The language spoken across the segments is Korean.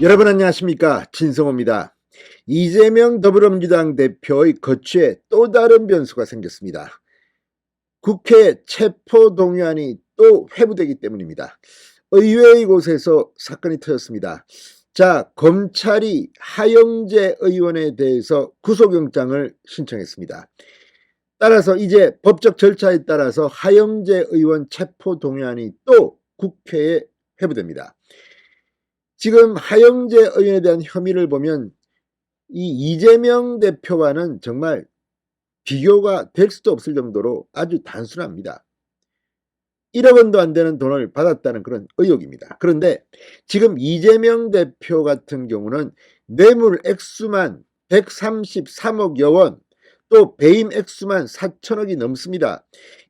여러분 안녕하십니까, 진성호입니다. 이재명 더불어민주당 대표의 거취에 또 다른 변수가 생겼습니다. 국회 체포동의안이 또 회부되기 때문입니다. 의외의 곳에서 사건이 터졌습니다. 자, 검찰이 하영재 의원에 대해서 구속영장을 신청했습니다. 따라서 이제 법적 절차에 따라서 하영재 의원 체포동의안이 또 국회에 회부됩니다. 지금 하영재 의원에 대한 혐의를 보면 이 이재명 대표와는 정말 비교가 될 수도 없을 정도로 아주 단순합니다. 1억 원도 안 되는 돈을 받았다는 그런 의혹입니다. 그런데 지금 이재명 대표 같은 경우는 뇌물 액수만 133억여 원, 또 배임 액수만 4천억이 넘습니다.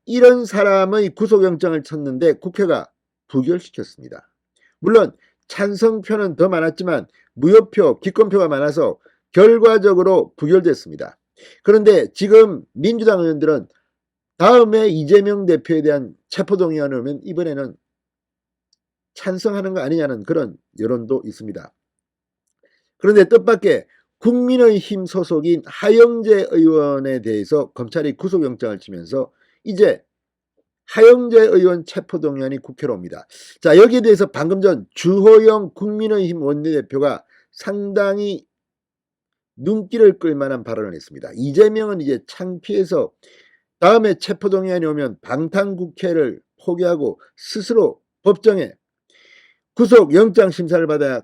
이런 사람의 구속영장을 쳤는데 국회가 부결시켰습니다. 물론 찬성표는 더 많았지만 무효표, 기권표가 많아서 결과적으로 부결됐습니다. 그런데 지금 민주당 의원들은 다음에 이재명 대표에 대한 체포동의안을 오면 이번에는 찬성하는 거 아니냐는 그런 여론도 있습니다. 그런데 뜻밖의 국민의힘 소속인 하영재 의원에 대해서 검찰이 구속영장을 치면서 이제 하영재 의원 체포동의안이 국회로 옵니다. 자, 여기에 대해서 방금 전 주호영 국민의힘 원내대표가 상당히 눈길을 끌만한 발언을 했습니다. 이재명은 이제 창피해서 다음에 체포동의안이 오면 방탄국회를 포기하고 스스로 법정에 구속영장 심사를 받아야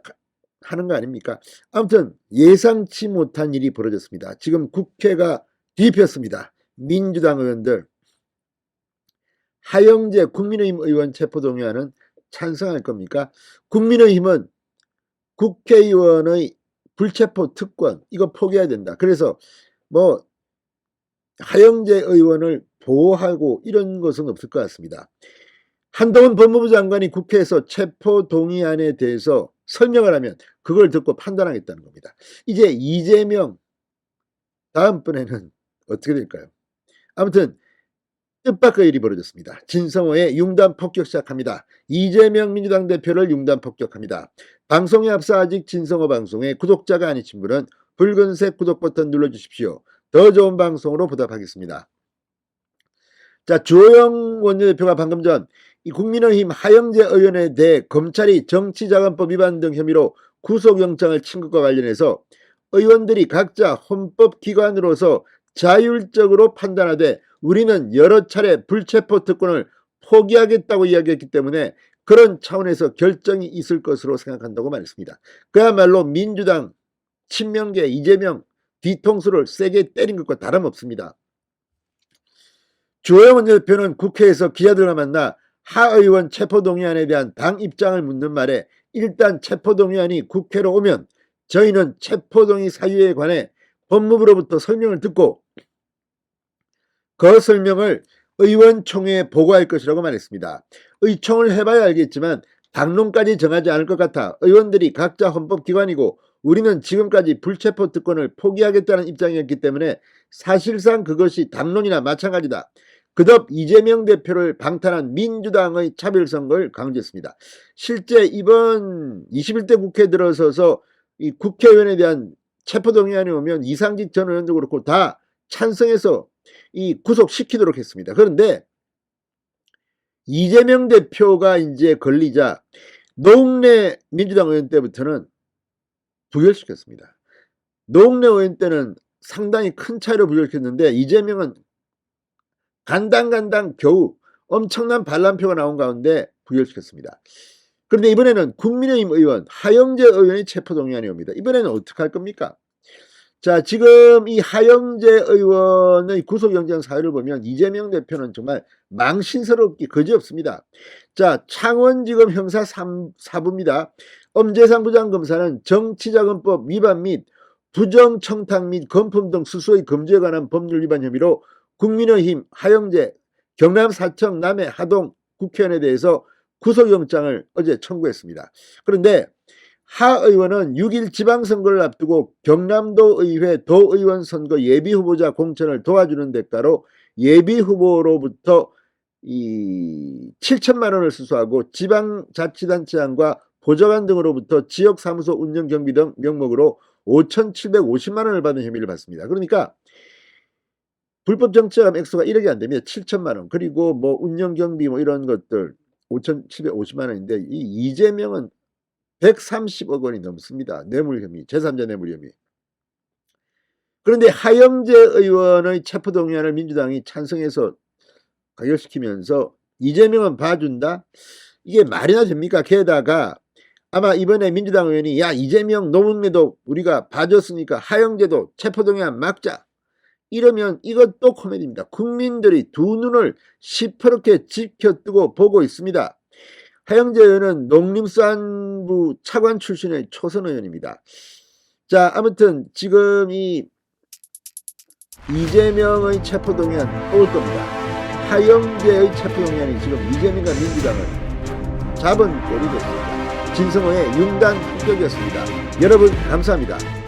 하는 거 아닙니까? 아무튼 예상치 못한 일이 벌어졌습니다. 지금 국회가 뒤집혔습니다. 민주당 의원들 하영재 국민의힘 의원 체포동의안은 찬성할 겁니까? 국민의힘은 국회의원의 불체포 특권 이거 포기해야 된다. 그래서 뭐 하영재 의원을 보호하고 이런 것은 없을 것 같습니다. 한동훈 법무부 장관이 국회에서 체포동의안에 대해서 설명을 하면 그걸 듣고 판단하겠다는 겁니다. 이제 이재명 다음번에는 어떻게 될까요? 아무튼 뜻밖의 일이 벌어졌습니다. 진성호의 융단 폭격 시작합니다. 이재명 민주당 대표를 융단 폭격합니다. 방송에 앞서 아직 진성호 방송의 구독자가 아니신 분은 붉은색 구독 버튼 눌러주십시오. 더 좋은 방송으로 보답하겠습니다. 자, 주호영 원내대표가 방금 전 이 국민의힘 하영재 의원에 대해 검찰이 정치자금법 위반 등 혐의로 구속영장을 친 것과 관련해서 의원들이 각자 헌법기관으로서 자율적으로 판단하되 우리는 여러 차례 불체포 특권을 포기하겠다고 이야기했기 때문에 그런 차원에서 결정이 있을 것으로 생각한다고 말했습니다. 그야말로 민주당 친명계 이재명 뒤통수를 세게 때린 것과 다름없습니다. 주호영 원내대표는 국회에서 기자들과 만나 하 의원 체포동의안에 대한 당 입장을 묻는 말에 일단 체포동의안이 국회로 오면 저희는 체포동의 사유에 관해 법무부로부터 설명을 듣고 그 설명을 의원총회에 보고할 것이라고 말했습니다. 의총을 해봐야 알겠지만 당론까지 정하지 않을 것 같아 의원들이 각자 헌법기관이고 우리는 지금까지 불체포 특권을 포기하겠다는 입장이었기 때문에 사실상 그것이 당론이나 마찬가지다. 그덕 이재명 대표를 방탄한 민주당의 차별선거를 강조했습니다. 실제 이번 21대 국회 들어서서 이 국회의원에 대한 체포동의안이 오면 이상직 전 의원도 그렇고 다 찬성해서 이 구속시키도록 했습니다. 그런데 이재명 대표가 이제 걸리자 노웅래 민주당 의원 때부터는 부결시켰습니다. 노웅래 의원 때는 상당히 큰 차이로 부결시켰는데 이재명은 간당간당 겨우 엄청난 반란표가 나온 가운데 부결시켰습니다. 그런데 이번에는 국민의힘 의원 하영재 의원의 체포동의안이 옵니다. 이번에는 어떻게 할 겁니까? 자, 지금 이 하영재 의원의 구속영장 사유를 보면 이재명 대표는 정말 망신스럽기 그지없습니다. 자, 창원지검 형사 4부입니다. 엄재상 부장검사는 정치자금법 위반 및 부정청탁 및 건품 등 수수의 금지에 관한 법률 위반 혐의로 국민의힘 하영재 경남 사청 남해 하동 국회의원에 대해서 구속영장을 어제 청구했습니다. 그런데 하 의원은 6일 지방선거를 앞두고 경남도 의회 도의원 선거 예비후보자 공천을 도와주는 대가로 예비후보로부터 이 7천만 원을 수수하고 지방자치단체장과 보좌관 등으로부터 지역사무소 운영 경비 등 명목으로 5,750만 원을 받은 혐의를 받습니다. 그러니까 불법 정치자금 액수가 1억이 안 되면 7천만 원, 그리고 뭐 운영 경비 뭐 이런 것들 5,750만 원인데 이 이재명은 130억 원이 넘습니다. 뇌물 혐의, 제3자 뇌물 혐의. 그런데 하영재 의원의 체포동의안을 민주당이 찬성해서 가결시키면서 이재명은 봐준다? 이게 말이나 됩니까? 게다가 아마 이번에 민주당 의원이 야 이재명 노무현에도 우리가 봐줬으니까 하영재도 체포동의안 막자 이러면 이것도 코미디입니다. 국민들이 두 눈을 시퍼렇게 지켜뜨고 보고 있습니다. 하영재 의원은 농림수산부 차관 출신의 초선 의원입니다. 자, 아무튼 지금 이 이재명의 체포동의안 올 겁니다. 하영재의 체포동의안이 지금 이재명과 민주당을 잡은 꼴이 됐습니다. 진성호의 융단 폭격이었습니다. 여러분 감사합니다.